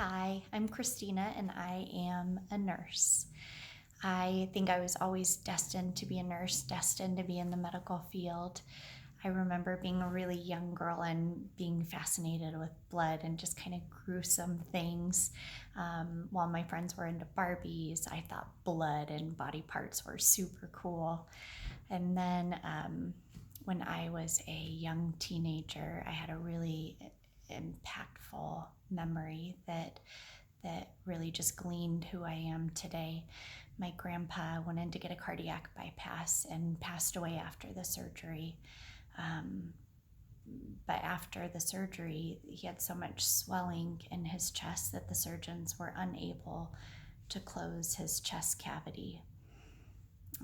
Hi, I'm Christina and I am a nurse. I think I was always destined to be a nurse, destined to be in the medical field. I remember being a really young girl and being fascinated with blood and just kind of gruesome things. While my friends were into Barbies, I thought blood and body parts were super cool. And then when I was a young teenager, I had a really impactful memory that really just gleaned who I am today. My grandpa went in to get a cardiac bypass and passed away after the surgery. But after the surgery, he had so much swelling in his chest that the surgeons were unable to close his chest cavity.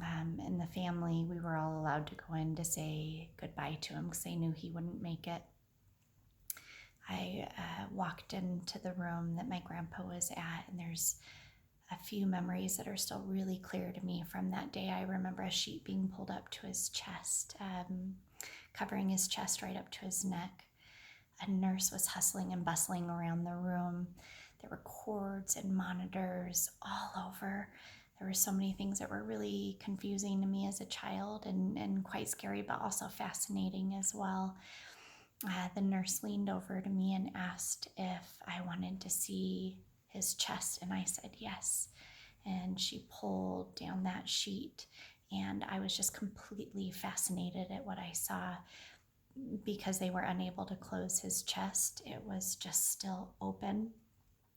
And the family, we were all allowed to go in to say goodbye to him because they knew he wouldn't make it. I walked into the room that my grandpa was at, and there's a few memories that are still really clear to me from that day. I remember a sheet being pulled up to his chest, covering his chest right up to his neck. A nurse was hustling and bustling around the room. There were cords and monitors all over. There were so many things that were really confusing to me as a child and quite scary, but also fascinating as well. The nurse leaned over to me and asked if I wanted to see his chest, and I said yes. And she pulled down that sheet, and I was just completely fascinated at what I saw. Because they were unable to close his chest, it was just still open,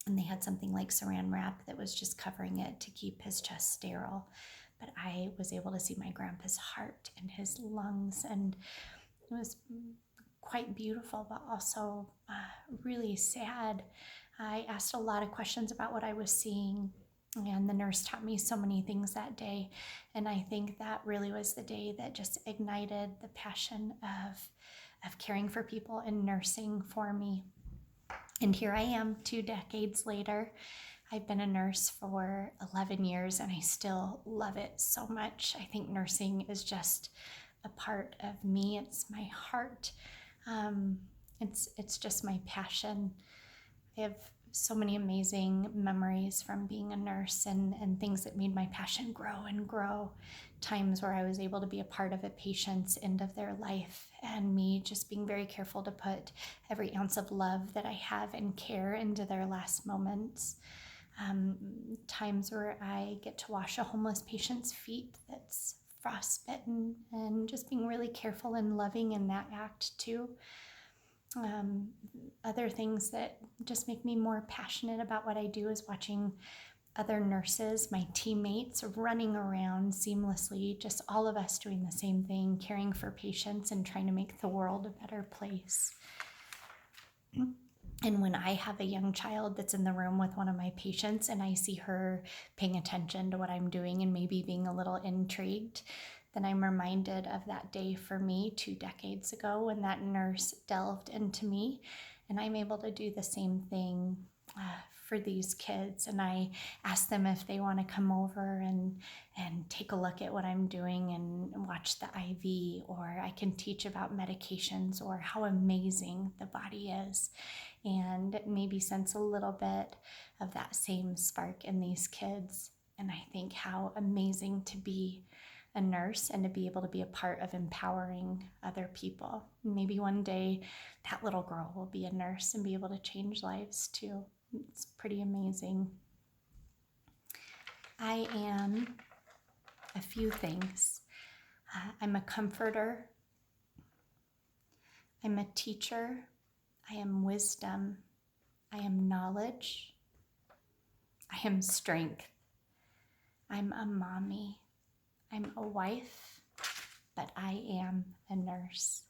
and they had something like saran wrap that was just covering it to keep his chest sterile. But I was able to see my grandpa's heart and his lungs, and it was quite beautiful, but also really sad. I asked a lot of questions about what I was seeing, and the nurse taught me so many things that day. And I think that really was the day that just ignited the passion of caring for people and nursing for me. And here I am 2 decades later. I've been a nurse for 11 years and I still love it so much. I think nursing is just a part of me. It's my heart. It's just my passion. I have so many amazing memories from being a nurse and things that made my passion grow and grow. Times where I was able to be a part of a patient's end of their life, and me just being very careful to put every ounce of love that I have and care into their last moments. Times where I get to wash a homeless patient's feet that's frostbitten, and just being really careful and loving in that act too. Other things that just make me more passionate about what I do is watching other nurses, my teammates, running around seamlessly, just all of us doing the same thing, caring for patients and trying to make the world a better place. And when I have a young child that's in the room with one of my patients and I see her paying attention to what I'm doing and maybe being a little intrigued, then I'm reminded of that day for me 2 decades ago when that nurse delved into me, and I'm able to do the same thing for these kids. And I ask them if they want to come over and take a look at what I'm doing and watch the IV, or I can teach about medications or how amazing the body is, and maybe sense a little bit of that same spark in these kids. And I think how amazing to be a nurse and to be able to be a part of empowering other people. Maybe one day that little girl will be a nurse and be able to change lives too. It's pretty amazing. I am a few things. I'm a comforter. I'm a teacher. I am wisdom. I am knowledge. I am strength. I'm a mommy. I'm a wife, but I am a nurse.